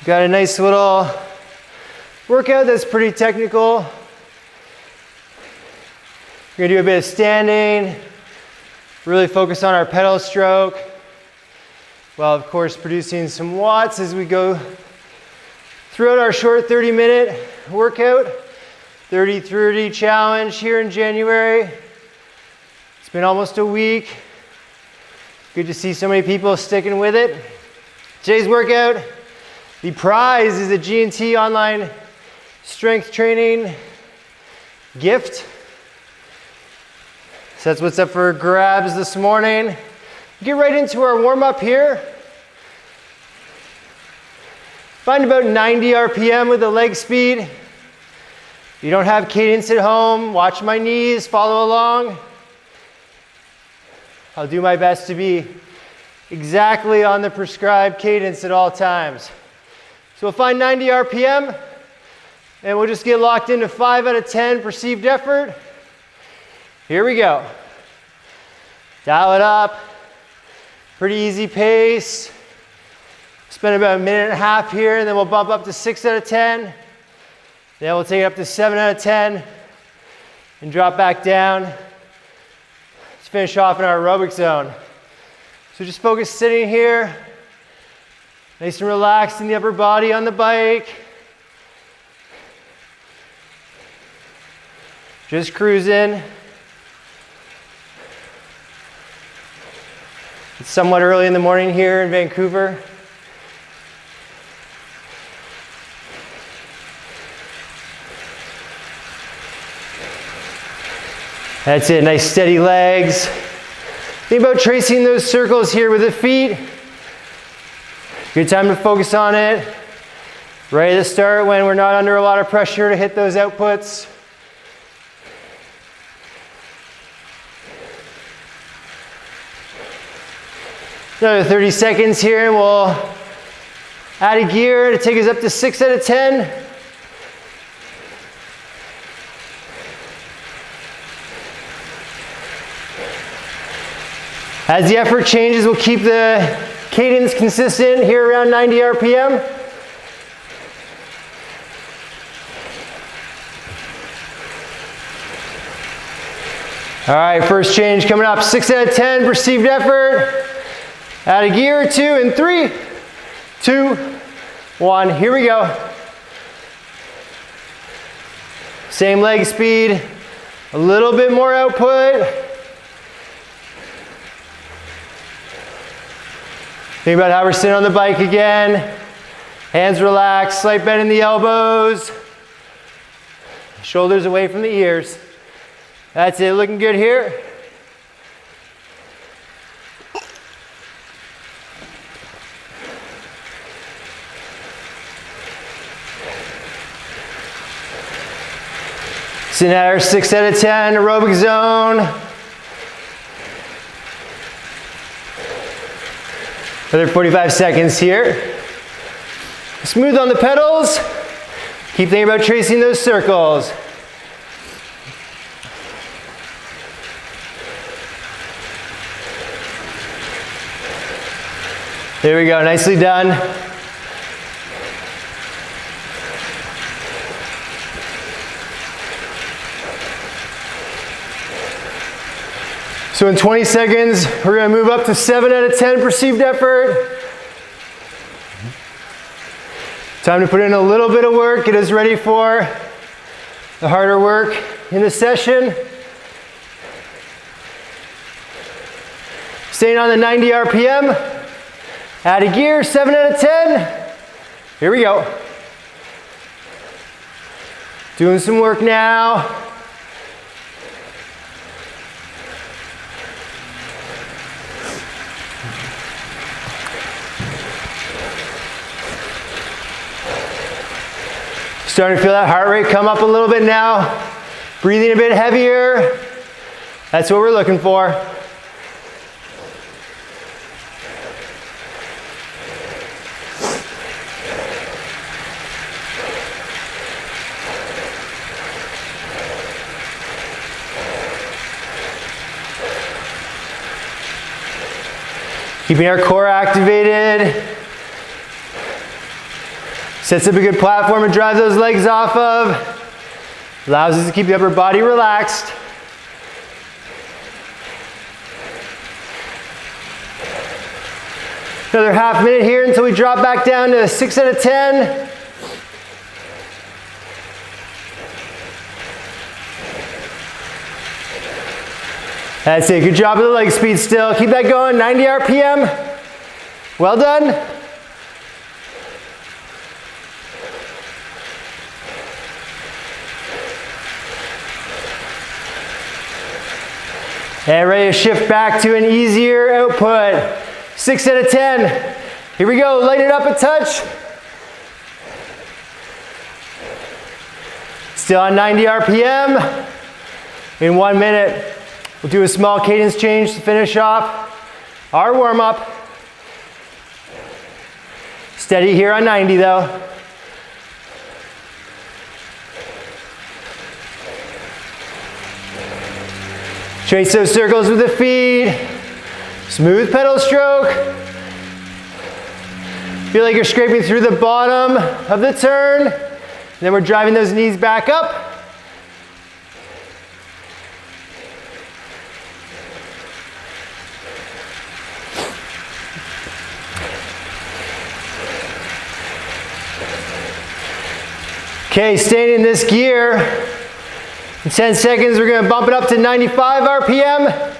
Got a nice little workout that's pretty technical. We're gonna do a bit of standing, really focus on our pedal stroke, while of course producing some watts as we go throughout our short 30-minute workout. 30-30 challenge here in January. It's been almost a week. Good to see so many people sticking with it. Today's workout, the prize is a G&T online strength training gift. So that's what's up for grabs this morning. Get right into our warm-up here. Find about 90 RPM with the leg speed. If you don't have cadence at home, watch my knees, follow along. I'll do my best to be exactly on the prescribed cadence at all times. So we'll find 90 RPM, and we'll just get locked into 5 out of 10 perceived effort. Here we go. Dial it up. Pretty easy pace. Spend about a minute and a half here, and then we'll bump up to 6 out of 10. Then we'll take it up to 7 out of 10 and drop back down. Let's finish off in our aerobic zone. So just focus sitting here. Nice and relaxed in the upper body on the bike. Just cruising. It's somewhat early in the morning here in Vancouver. That's it, nice steady legs. Think about tracing those circles here with the feet. Good time to focus on it. Right at the start when we're not under a lot of pressure to hit those outputs. Another 30 seconds here and we'll add a gear to take us up to 6 out of 10. As the effort changes, we'll keep the cadence consistent here around 90 RPM. All right, first change coming up, 6 out of 10 perceived effort. Add a gear, 2 and 3, 2, 1, here we go. Same leg speed, a little bit more output. Think about how we're sitting on the bike again. Hands relaxed, slight bend in the elbows. Shoulders away from the ears. That's it, looking good here. Sitting at our 6 out of 10 aerobic zone. Another 45 seconds here. Smooth on the pedals. Keep thinking about tracing those circles. There we go, nicely done. So in 20 seconds, we're gonna move up to 7 out of 10 perceived effort. Time to put in a little bit of work, get us ready for the harder work in the session. Staying on the 90 RPM. Add a gear, 7 out of 10. Here we go. Doing some work now. Starting to feel that heart rate come up a little bit now. Breathing a bit heavier. That's what we're looking for. Keeping our core activated. Sets up a good platform to drive those legs off of. Allows us to keep the upper body relaxed. Another half minute here until we drop back down to 6 out of 10. That's it, good job with the leg speed still. Keep that going, 90 RPM. Well done. And ready to shift back to an easier output. 6 out of 10. Here we go, lighten it up a touch. Still on 90 RPM. In 1 minute, we'll do a small cadence change to finish off our warm-up. Steady here on 90 though. Trace those circles with the feet. Smooth pedal stroke. Feel like you're scraping through the bottom of the turn. And then we're driving those knees back up. Okay, staying in this gear. In 10 seconds, we're gonna bump it up to 95 RPM,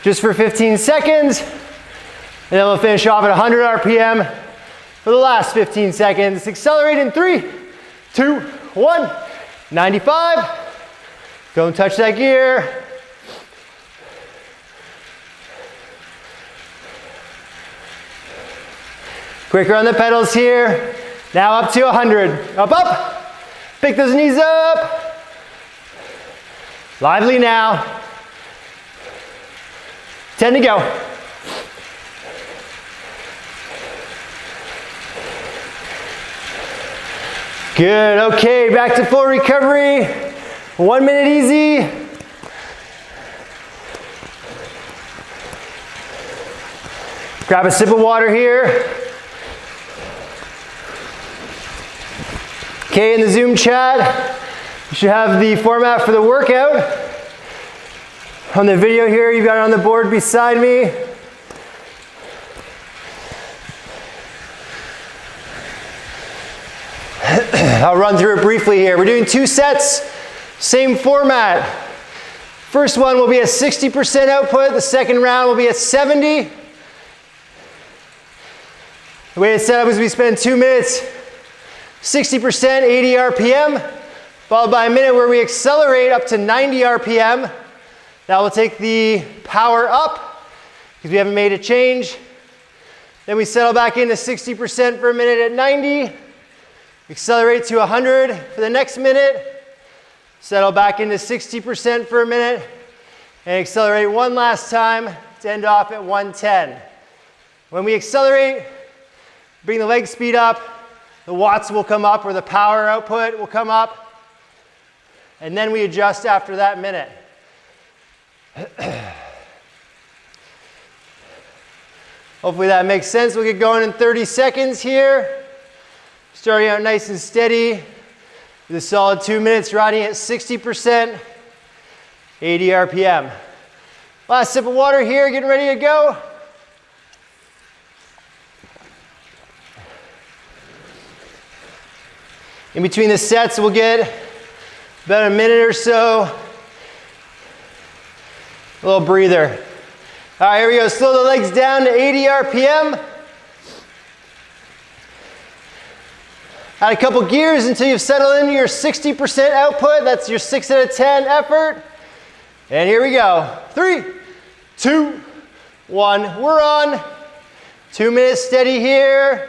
just for 15 seconds. And then we'll finish off at 100 RPM for the last 15 seconds. Accelerate in 3, 2, 1, 95. Don't touch that gear. Quicker on the pedals here. Now up to 100. Up, up. Pick those knees up. Lively now. 10 to go. Good, okay, back to full recovery. 1 minute easy. Grab a sip of water here. Okay, in the Zoom chat, you should have the format for the workout. On the video here, you've got it on the board beside me. I'll run through it briefly here. We're doing 2 sets, same format. First one will be a 60% output. The second round will be at 70. The way it's set up is we spend 2 minutes, 60%, 80 RPM, followed by a minute where we accelerate up to 90 RPM. That will take the power up because we haven't made a change. Then we settle back into 60% for a minute at 90. Accelerate to 100 for the next minute. Settle back into 60% for a minute. And accelerate one last time to end off at 110. When we accelerate, bring the leg speed up, the watts will come up, or the power output will come up. And then we adjust after that minute. Hopefully that makes sense. We'll get going in 30 seconds here. Starting out nice and steady with a solid 2 minutes, riding at 60%, 80 RPM. Last sip of water here, getting ready to go. In between the sets, we'll get about a minute or so. A little breather. All right, here we go. Slow the legs down to 80 RPM. Add a couple gears until you've settled into your 60% output. That's your 6 out of 10 effort. And here we go. 3, 2, 1. We're on. 2 minutes steady here.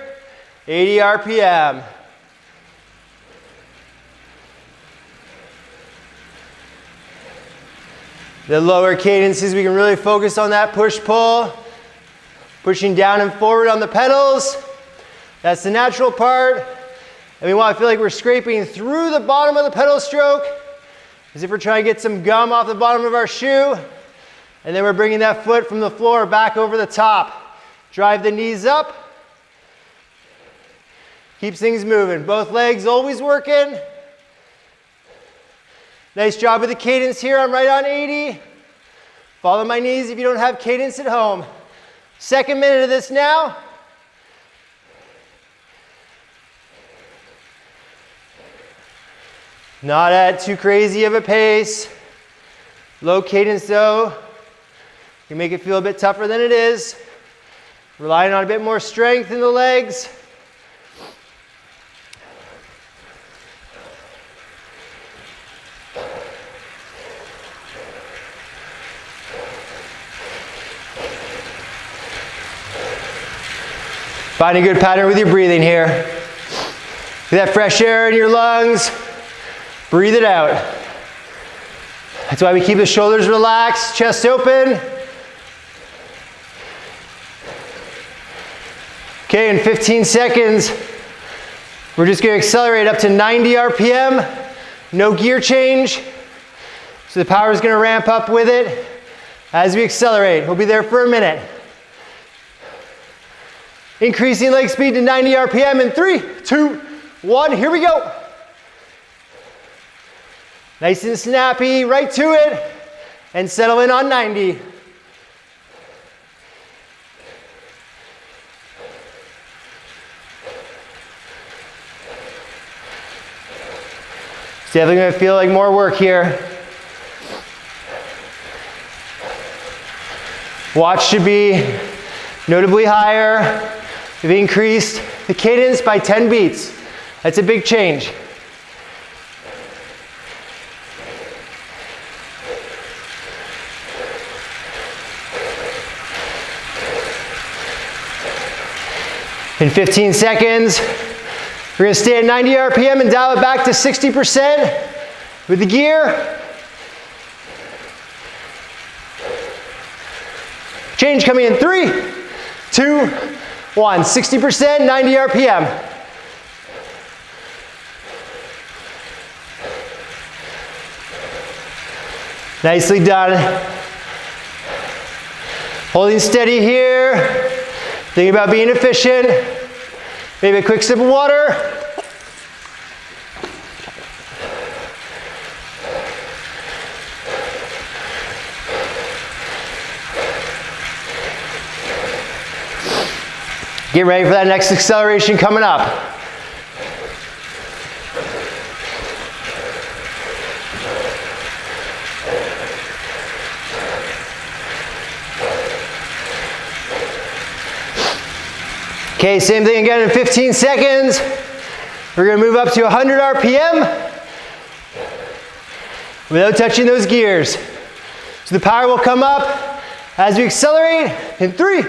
80 RPM. The lower cadences, we can really focus on that push-pull. Pushing down and forward on the pedals. That's the natural part. And we want to feel like we're scraping through the bottom of the pedal stroke, as if we're trying to get some gum off the bottom of our shoe. And then we're bringing that foot from the floor back over the top. Drive the knees up. Keeps things moving. Both legs always working. Nice job with the cadence here. I'm right on 80. Follow my knees if you don't have cadence at home. Second minute of this now. Not at too crazy of a pace. Low cadence though. You make it feel a bit tougher than it is. Relying on a bit more strength in the legs. Find a good pattern with your breathing here. Get that fresh air in your lungs. Breathe it out. That's why we keep the shoulders relaxed, chest open. Okay, in 15 seconds, we're just going to accelerate up to 90 RPM. No gear change. So the power is going to ramp up with it as we accelerate. We'll be there for a minute. Increasing leg speed to 90 RPM in 3, 2, 1. Here we go. Nice and snappy, right to it, and settle in on 90. It's definitely going to feel like more work here. Watch should be notably higher. We've increased the cadence by 10 beats. That's a big change. In 15 seconds, we're going to stay at 90 RPM and dial it back to 60% with the gear. Change coming in 3, 2, 1. 60%, 90 RPM. Nicely done. Holding steady here. Thinking about being efficient. Maybe a quick sip of water. Get ready for that next acceleration coming up. Okay, same thing again in 15 seconds. We're going to move up to 100 RPM without touching those gears. So the power will come up as we accelerate in 3,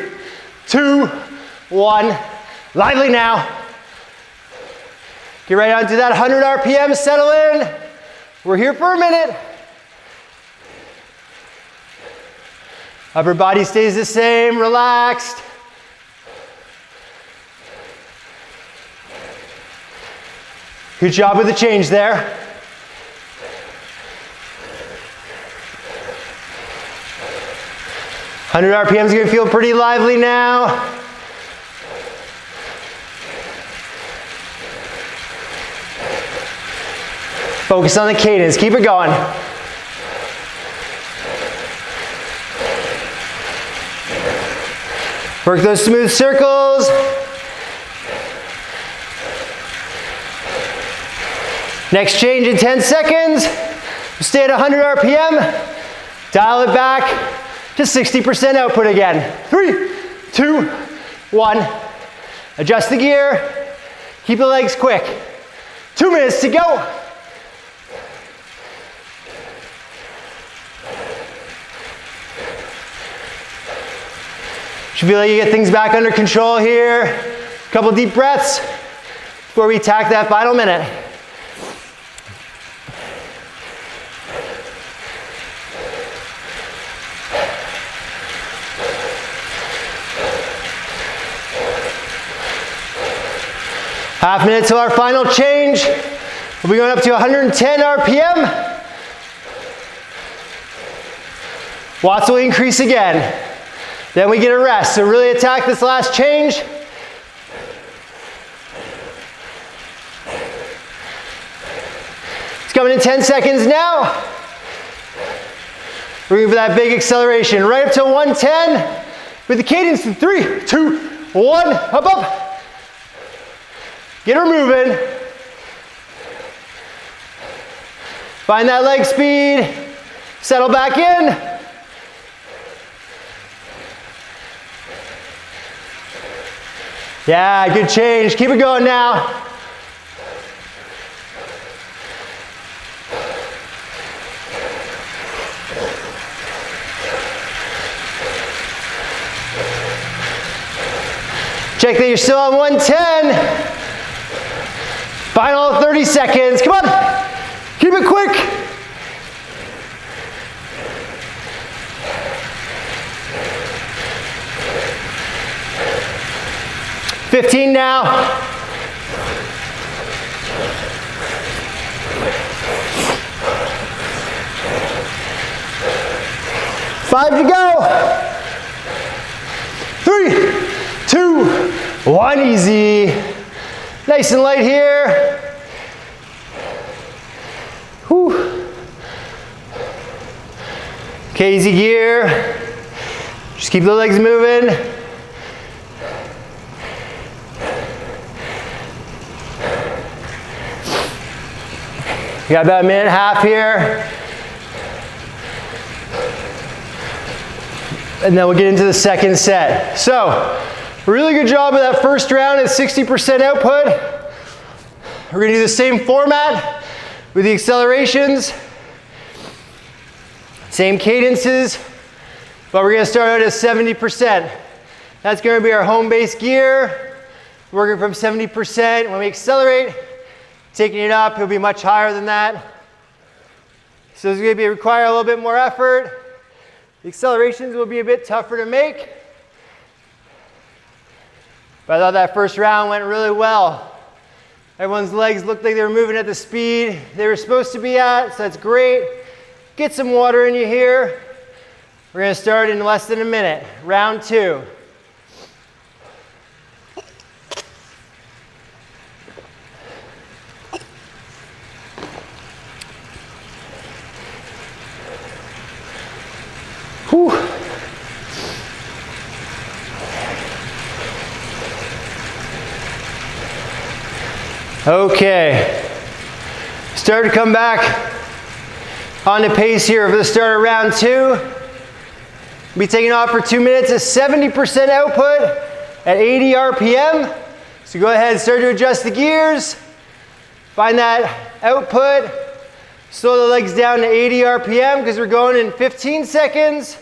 2, 1. Lively now. Get right onto that 100 RPM, settle in. We're here for a minute. Upper body stays the same, relaxed. Good job with the change there. 100 RPM is going to feel pretty lively now. Focus on the cadence. Keep it going. Work those smooth circles. Next change in 10 seconds. Stay at 100 RPM. Dial it back to 60% output again. 3, 2, 1. Adjust the gear. Keep the legs quick. 2 minutes to go. Should feel like you get things back under control here. A couple deep breaths before we attack that final minute. Half minute till our final change. We'll be going up to 110 RPM. Watts will increase again. Then we get a rest. So really attack this last change. Coming in 10 seconds now. We're going for that big acceleration, right up to 110 with the cadence in 3, 2, 1, up, up. Get her moving. Find that leg speed. Settle back in. Yeah, good change. Keep it going now. Check that you're still on 110. Final 30 seconds. Come on. Keep it quick. $15 now. 5 to go. 3, 2, 1, easy. Nice and light here. Whew. Okay, easy gear. Just keep the legs moving. We got about a minute and a half here. And then we'll get into the second set. So, really good job of that first round at 60% output. We're gonna do the same format with the accelerations. Same cadences, but we're gonna start out at 70%. That's gonna be our home base gear. Working from 70%. When we accelerate, taking it up, it'll be much higher than that. So it's gonna require a little bit more effort. The accelerations will be a bit tougher to make. But I thought that first round went really well. Everyone's legs looked like they were moving at the speed they were supposed to be at, so that's great. Get some water in you here. We're gonna start in less than a minute. Round 2. Whew. Okay, start to come back on the pace here for the start of round 2. Be taking off for 2 minutes at 70% output at 80 RPM. So go ahead and start to adjust the gears. Find that output. Slow the legs down to 80 RPM because we're going in 15 seconds.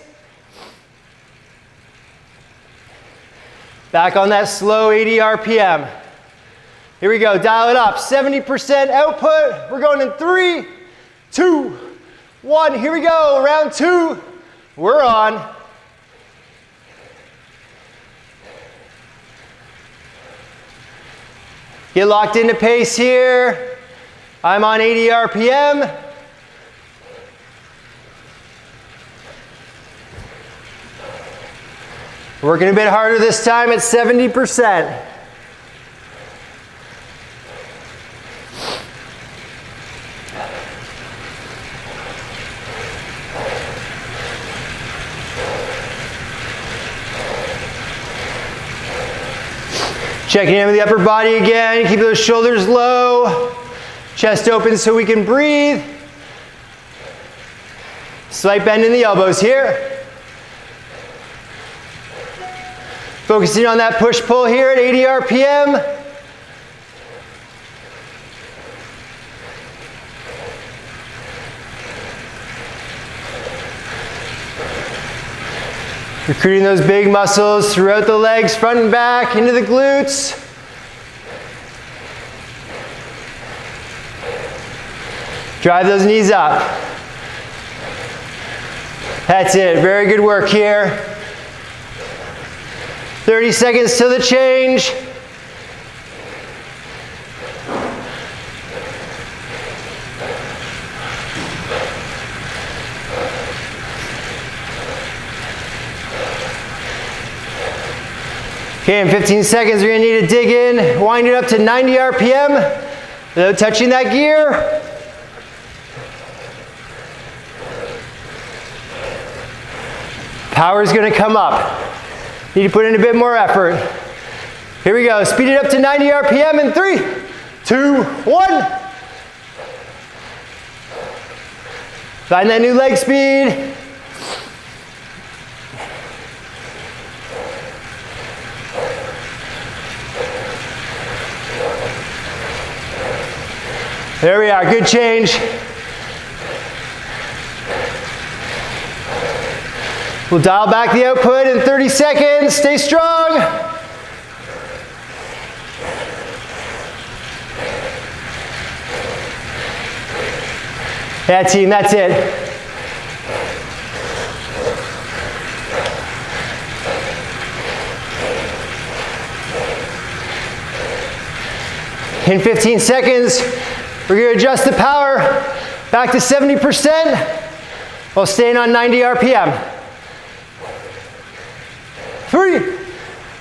Back on that slow 80 RPM. Here we go, dial it up. 70% output. We're going in 3, 2, 1. Here we go, round 2. We're on. Get locked into pace here. I'm on 80 RPM. Working a bit harder this time at 70%. Checking in with the upper body again. Keep those shoulders low. Chest open so we can breathe. Slight bend in the elbows here. Focusing on that push-pull here at 80 RPM. Recruiting those big muscles throughout the legs, front and back, into the glutes. Drive those knees up. That's it, very good work here. 30 seconds till the change. Okay, in 15 seconds, you're gonna need to dig in, wind it up to 90 RPM without touching that gear. Power's gonna come up. Need to put in a bit more effort. Here we go, speed it up to 90 RPM in 3, 2, 1. Find that new leg speed. There we are, good change. We'll dial back the output in 30 seconds. Stay strong. Yeah, team, that's it. In 15 seconds, we're going to adjust the power back to 70% while staying on 90 RPM. 3,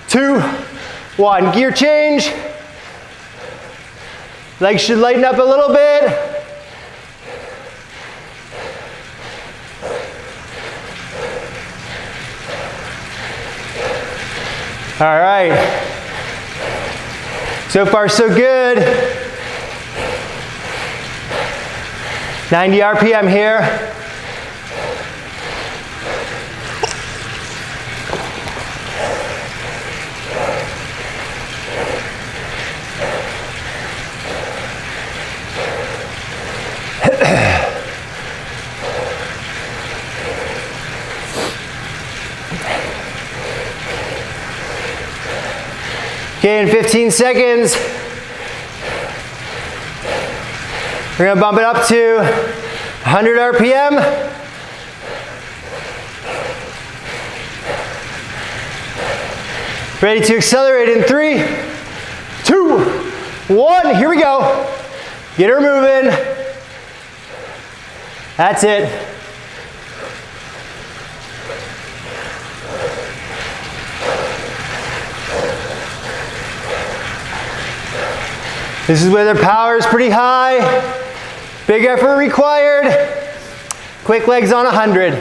2, 1. Gear change. Legs should lighten up a little bit. All right. So far, so good. 90 RPM here. Okay, in 15 seconds, we're going to bump it up to 100 RPM. Ready to accelerate in 3, 2, 1. Here we go. Get her moving. That's it. This is where their power is pretty high. Big effort required. Quick legs on 100.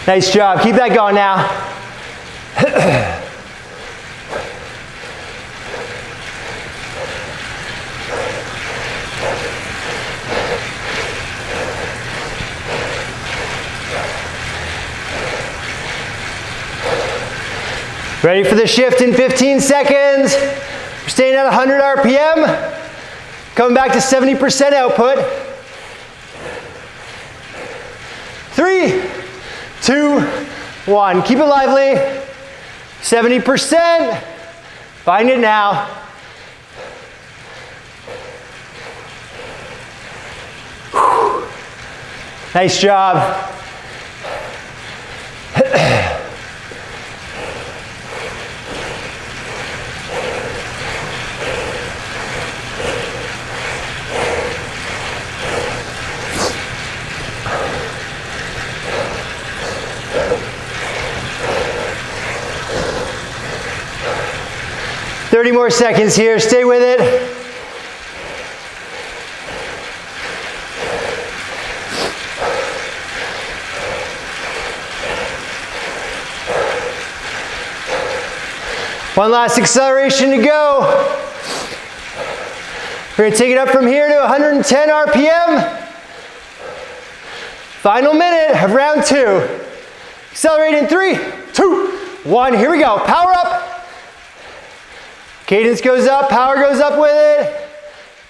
Nice job. Keep that going now. 'Ready for the shift in 15 seconds. We're staying at 100 RPM. Coming back to 70% output. 3, 2, 1. Keep it lively. 70%. Find it now. Whew. Nice job. 30 more seconds here, stay with it. One last acceleration to go. We're going to take it up from here to 110 RPM. Final minute of round 2. Accelerate in 3, 2, 1. Here we go. Power up. Cadence goes up, power goes up with it.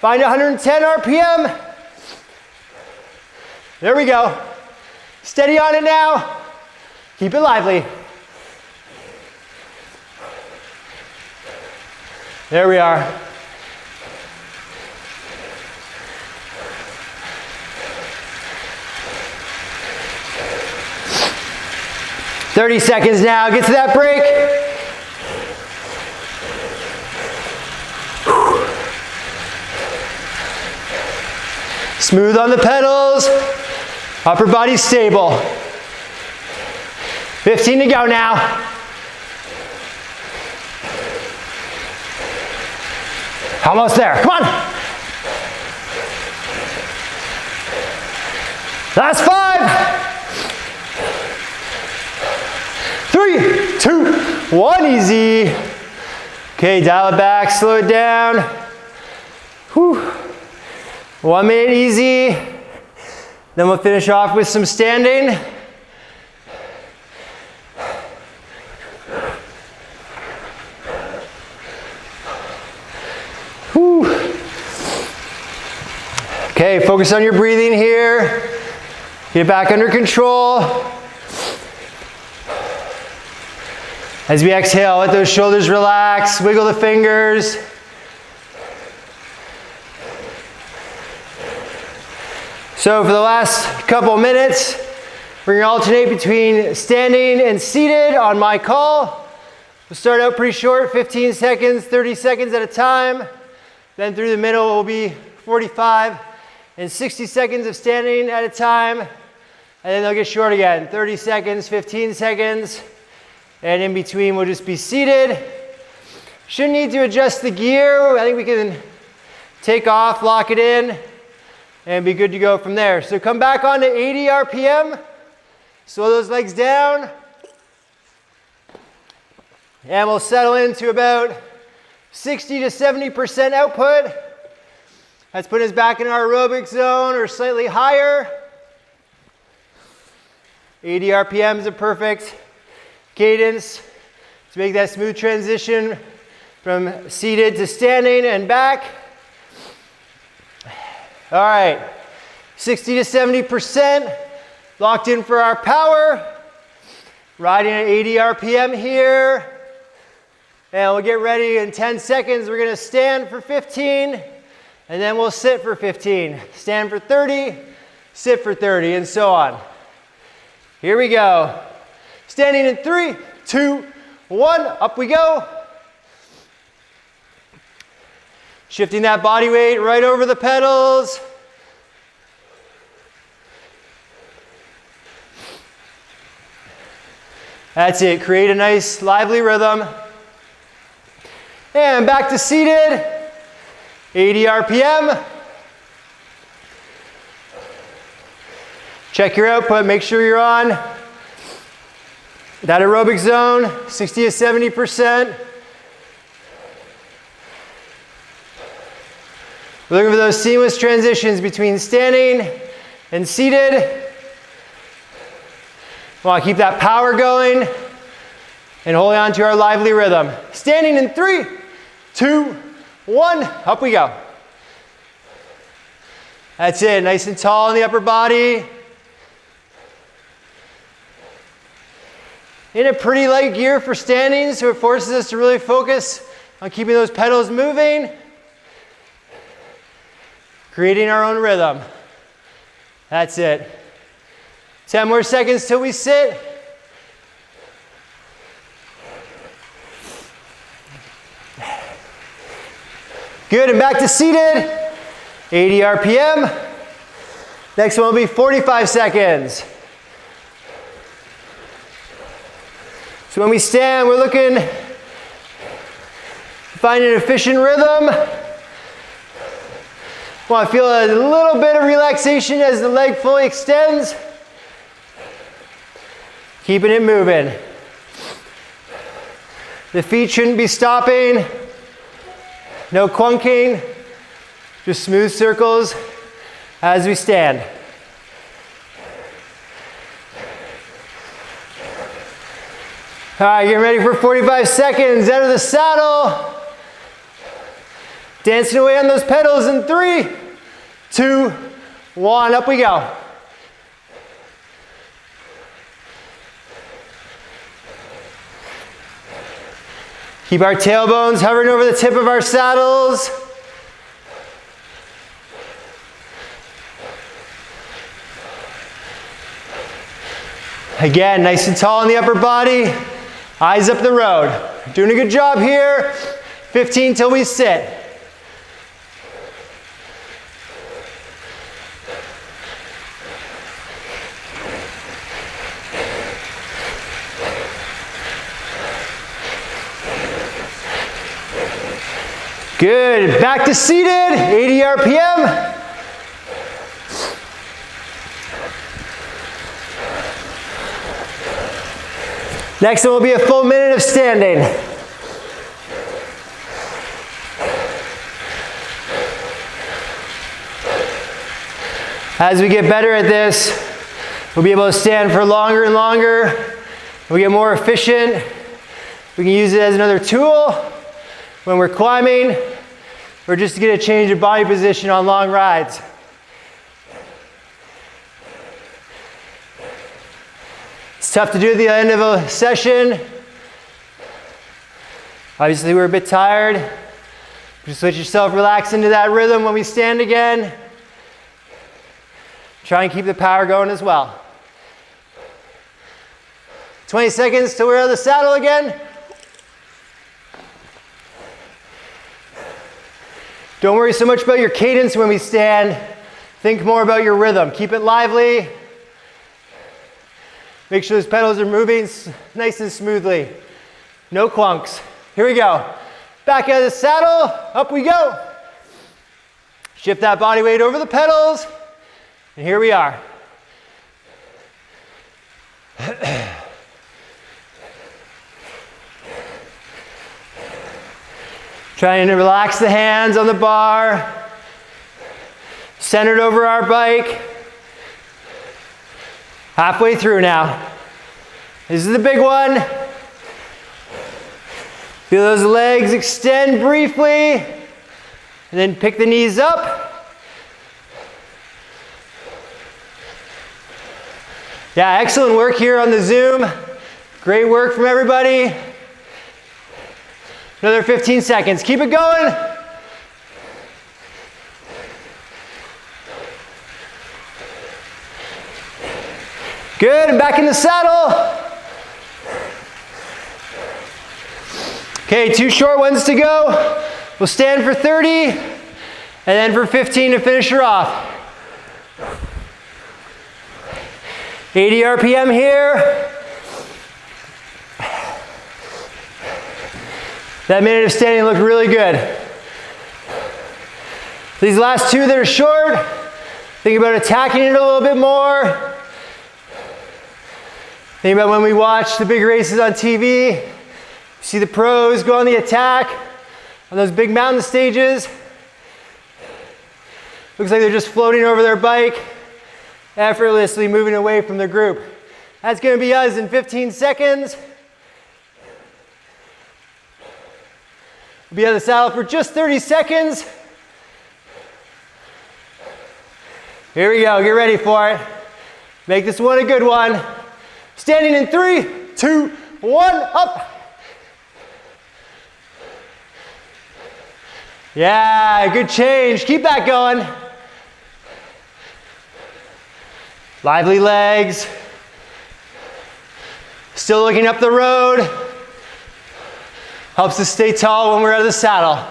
Find 110 RPM. There we go. Steady on it now. Keep it lively. There we are. "30 seconds now, get to that break. Smooth on the pedals, upper body stable. 15 to go now. Almost there, come on. Last 5. 3, 2, 1, easy. Okay, dial it back, slow it down. Whew. 1 minute easy. Then we'll finish off with some standing. Whew. Okay, focus on your breathing here. Get it back under control. As we exhale, let those shoulders relax, wiggle the fingers. So for the last couple minutes, we're going to alternate between standing and seated on my call. We'll start out pretty short, 15 seconds, 30 seconds at a time. Then through the middle will be 45 and 60 seconds of standing at a time. And then they'll get short again, 30 seconds, 15 seconds. And in between we'll just be seated. Shouldn't need to adjust the gear. I think we can take off, lock it in, and be good to go from there. So come back on to 80 RPM. Slow those legs down. And we'll settle into about 60 to 70% output. That's putting us back in our aerobic zone or slightly higher. 80 RPM is a perfect cadence to make that smooth transition from seated to standing and back. All right, 60 to 70% locked in for our power. Riding at 80 RPM here. And we'll get ready in 10 seconds. We're gonna stand for 15 and then we'll sit for 15. Stand for 30, sit for 30, and so on. Here we go. Standing in 3, 2, 1, up we go. Shifting that body weight right over the pedals. That's it, create a nice lively rhythm. And back to seated, 80 RPM. Check your output, make sure you're on that aerobic zone, 60 to 70%. We're looking for those seamless transitions between standing and seated. We want to keep that power going and holding on to our lively rhythm. Standing in 3, 2, 1, up we go. That's it, nice and tall in the upper body. In a pretty light gear for standing, so it forces us to really focus on keeping those pedals moving. Creating our own rhythm. That's it. 10 more seconds till we sit. Good, and back to seated. 80 RPM. Next one will be 45 seconds. So when we stand, we're looking to find an efficient rhythm. Want to feel a little bit of relaxation as the leg fully extends. Keeping it moving. The feet shouldn't be stopping. No clunking. Just smooth circles as we stand. All right, getting ready for 45 seconds. Out of the saddle. Dancing away on those pedals in 3, 2, 1, up we go. Keep our tailbones hovering over the tip of our saddles. Again, nice and tall in the upper body. Eyes up the road. Doing a good job here. 15 till we sit. Good, back to seated, 80 RPM. Next one will be a full minute of standing. As we get better at this, we'll be able to stand for longer and longer. We get more efficient. We can use it as another tool when we're climbing or just to get a change of body position on long rides. It's tough to do at the end of a session. Obviously, we're a bit tired. Just let yourself relax into that rhythm when we stand again. Try and keep the power going as well. 20 seconds till we're out of the saddle again. Don't worry so much about your cadence when we stand. Think more about your rhythm. Keep it lively. Make sure those pedals are moving nice and smoothly. No clunks. Here we go. Back out of the saddle. Up we go. Shift that body weight over the pedals. And here we are. Trying to relax the hands on the bar. Centered over our bike. Halfway through now. This is the big one. Feel those legs extend briefly. And then pick the knees up. Yeah, excellent work here on the Zoom. Great work from everybody. Another 15 seconds. Keep it going. Good, and back in the saddle. Okay, 2 short ones to go. We'll stand for 30, and then for 15 to finish her off. 80 RPM here. That minute of standing looked really good. These last 2 that are short, think about attacking it a little bit more. Think about when we watch the big races on TV. You see the pros go on the attack on those big mountain stages. Looks like they're just floating over their bike, effortlessly moving away from the group. That's going to be us in 15 seconds. We'll be on the saddle for just 30 seconds. Here we go, get ready for it. Make this one a good one. Standing in 3, 2, 1, up. Yeah, good change. Keep that going. Lively legs. Still looking up the road. Helps us stay tall when we're out of the saddle.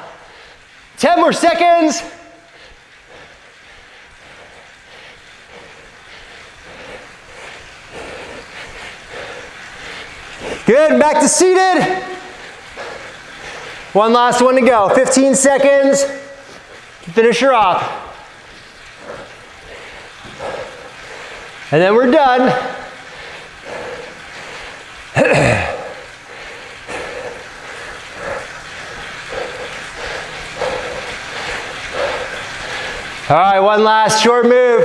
10 more seconds. Good, back to seated. One last one to go, 15 seconds to finish her off. And then we're done. All right, one last short move.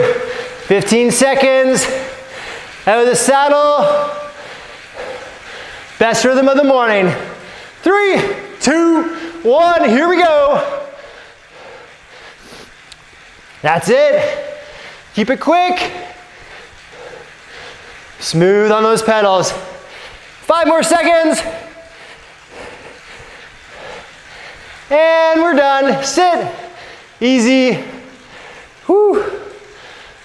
15 seconds. Out of the saddle. Best rhythm of the morning. 3, 2, 1, here we go. That's it. Keep it quick. Smooth on those pedals. 5 more seconds. And we're done. Sit. Easy. Whew.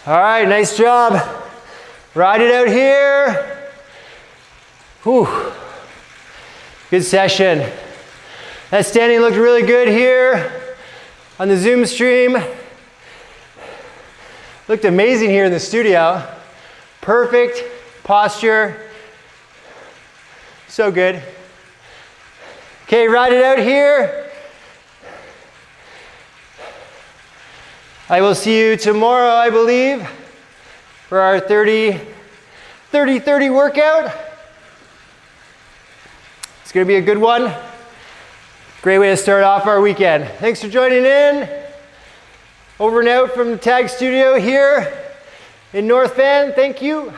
All right, nice job. Ride it out here. Whew. Good session. That standing looked really good here on the Zoom stream. Looked amazing here in the studio. Perfect posture. So good. Okay, ride it out here. I will see you tomorrow, I believe, for our 30-30 workout. It's going to be a good one. Great way to start off our weekend. Thanks for joining in. Over and out from the Tag Studio here in North Van. Thank you.